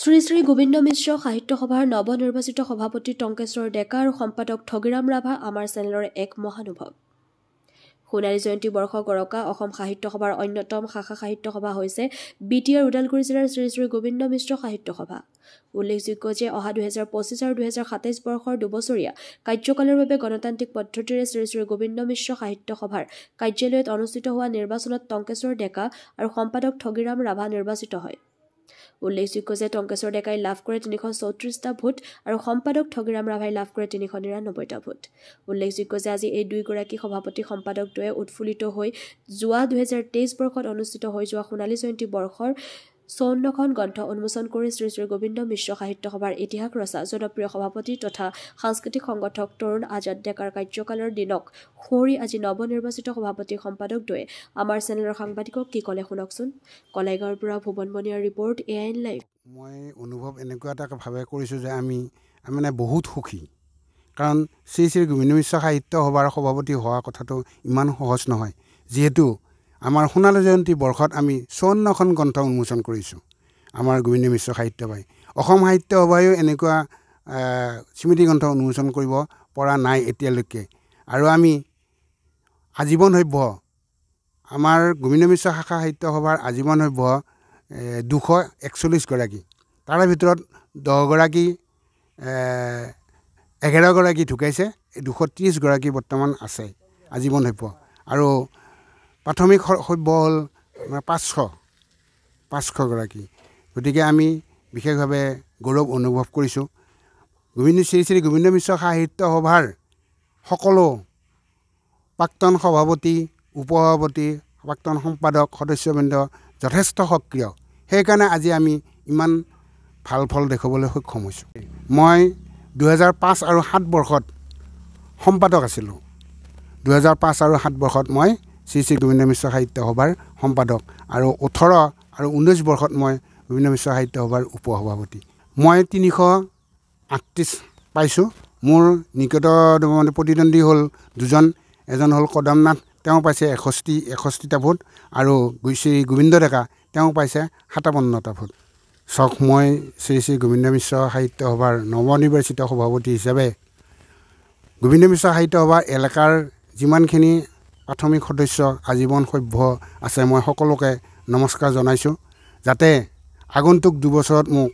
শ্ৰী শ্ৰী গোবিন্দ মিশ্ৰ সাহিত্য সভাৰ নৱনিৰ্বাচিত সভাপতি টংকেশ্বৰ ডেকা আৰু সম্পাদক ঠগিৰাম ৰাভা আমাৰ চেনেলৰ এক মহানুভৱ। সোণালী জয়ন্তী বৰ্ষ গৰকা অসম সাহিত্য সভাৰ অন্যতম শাখা সাহিত্য সভা হৈছে বিটিআৰ ওদালগুৰি জিলাৰ শ্ৰী শ্ৰী গোবিন্দ মিশ্ৰ সাহিত্য সভা। উল্লেখযোগ্য যে অহা 2025 আৰু 2027 বৰ্ষৰ দুবছৰীয়া কাৰ্যকালৰ বাবে গণতান্ত্ৰিক পদ্ধতিৰে শ্ৰী শ্ৰী গোবিন্দ মিশ্ৰ সাহিত্য সভাৰ কাৰ্যালয়ত অনুষ্ঠিত হোৱা নিৰ্বাচনত টংকেশ্বৰ ডেকা আৰু সম্পাদক ঠগিৰাম ৰাভা নিৰ্বাচিত হয়। উল্লেখযোগ্য যে টংকেশ্বৰ ডেকাই লাভ কৰে 334টা ভোট আৰু সম্পাদক ঠগিৰাম ৰাভাই লাভ কৰে 399টা ভোট। উল্লেখযোগ্য যে আজি এই দুইগৰাকী সভাপতি সম্পাদক দ্বয়ে উৎফুল্লিত হৈ যোৱা 2023 বৰ্ষত অনুষ্ঠিত হৈ যোৱা সোণালী জয়ন্তী বৰ্ষৰ 54খন গ্ৰন্থ উন্মোচন কৰি শ্ৰী শ্ৰী গোবিন্দ মিশ্ৰ সাহিত্য সভাৰ ইতিহাস ৰচা জনপ্ৰিয় সভাপতি তথা সাংস্কৃতিক সংগঠক তৰুণ আজাদ ডেকাৰ কাৰ্যকালৰ দিনক সুঁৱৰি আজি নৱনিৰ্বাচিত সভাপতি সম্পাদক দ্বয়ে আমাৰ চেনেলৰ সাংবাদিকক কি ক'লে শুনকচোন। কলাইগাঁৱৰ পৰা ভুৱন বনিয়াৰ ৰিপৰ্ট AIN লাইভ। মই অনুভৱ এনেকুৱা এটা ভাৱে কৰিছোঁ যে আমি মানে বহুত সুখী, কাৰণ শ্ৰী শ্ৰী গোবিন্দ মিশ্ৰ সাহিত্য সভাৰ সভাপতি হোৱা কথাটো ইমান সহজ নহয়। যিহেতু আমাৰ সোণালী জয়ন্তী বৰ্ষত আমি 54খন গ্ৰন্থ উন্মোচন কৰিছোঁ আমাৰ গোবিন্দ মিশ্ৰ সাহিত্য সভাই। অসম সাহিত্য সভাইও এনেকুৱা স্মৃতি গ্ৰন্থ উন্মোচন কৰিব পৰা নাই এতিয়ালৈকে। আৰু আমি আজীৱন সভ্য আমাৰ গোবিন্দ মিশ্ৰ শাখা সাহিত্য সভাৰ আজীৱন সভ্য 241 গৰাকী, তাৰে ভিতৰত 10 গৰাকী 11 গৰাকী ঢুকাইছে, 230 গৰাকী বৰ্তমান আছে আজীৱন সভ্য। আৰু প্ৰাথমিক সভ্য হ'ল 500 গৰাকী। গতিকে আমি বিশেষভাৱে গৌৰৱ অনুভৱ কৰিছোঁ। শ্ৰী শ্ৰী গোবিন্দ মিশ্ৰ সাহিত্য সভাৰ সকলো প্ৰাক্তন সভাপতি, উপসভাপতি, প্ৰাক্তন সম্পাদক, সদস্যবৃন্দ যথেষ্ট সক্ৰিয়। সেইকাৰণে আজি আমি ইমান ভাল ফল দেখুৱাবলৈ সক্ষম হৈছোঁ। মই 2005 আৰু 7 বৰ্ষত সম্পাদক আছিলোঁ। 2005 আৰু 7 বৰ্ষত মই শ্ৰী শ্ৰী গোবিন্দ মিশ্ৰ সাহিত্য সভাৰ সম্পাদক, আৰু 18 আৰু 19 বৰ্ষত মই গোবিন্দ মিশ্ৰ সাহিত্য সভাৰ উপসভাপতি। মই 338 পাইছোঁ। মোৰ নিকট প্ৰতিদ্বন্দ্বী হ'ল দুজন, এজন হ'ল কদমনাথ, তেওঁ পাইছে 61টা ভোট, আৰু শ্ৰী গোবিন্দ ডেকা তেওঁ পাইছে 57টা ভোট। চাওক, মই শ্ৰী শ্ৰী গোবিন্দ মিশ্ৰ সাহিত্য সভাৰ নৱনিৰ্বাচিত সভাপতি হিচাপে গোবিন্দ মিশ্ৰ সাহিত্য সভাৰ এলেকাৰ যিমানখিনি প্ৰাথমিক সদস্য আজীৱন সভ্য আছে, মই সকলোকে নমস্কাৰ জনাইছোঁ। যাতে আগন্তুক দুবছৰত মোক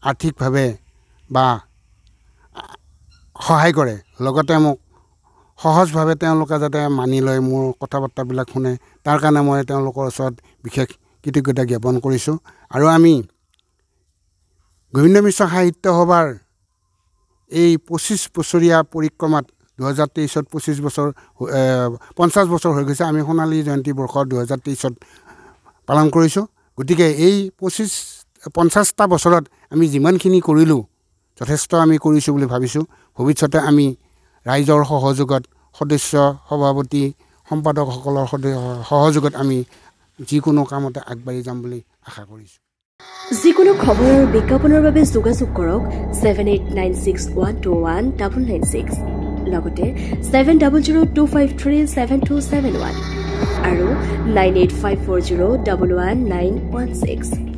আৰ্থিকভাৱে বা সহায় কৰে, লগতে মোক সহজভাৱে তেওঁলোকে যাতে মানি লয়, মোৰ কথা বাৰ্তাবিলাক শুনে, তাৰ কাৰণে মই তেওঁলোকৰ ওচৰত বিশেষ কৃতজ্ঞতা জ্ঞাপন কৰিছোঁ। আৰু আমি গোবিন্দ মিশ্ৰ সাহিত্য সভাৰ এই 25 বছৰীয়া পৰিক্ৰমাত 2023ত 50 বছৰ হৈ গৈছে। আমি সোণালী জয়ন্তী বৰ্ষ 2023ত পালন কৰিছোঁ। গতিকে এই 50টা বছৰত আমি যিমানখিনি কৰিলোঁ, যথেষ্ট আমি কৰিছোঁ বুলি ভাবিছোঁ। ভৱিষ্যতে আমি ৰাইজৰ সহযোগত, সদস্য, সভাপতি, সম্পাদকসকলৰ সহযোগত আমি যিকোনো কামতে আগবাঢ়ি যাম বুলি আশা কৰিছোঁ। যিকোনো খবৰ আৰু বিজ্ঞাপনৰ বাবে যোগাযোগ কৰক 7896121996, লগতে 7002537271 আৰু 9854011916।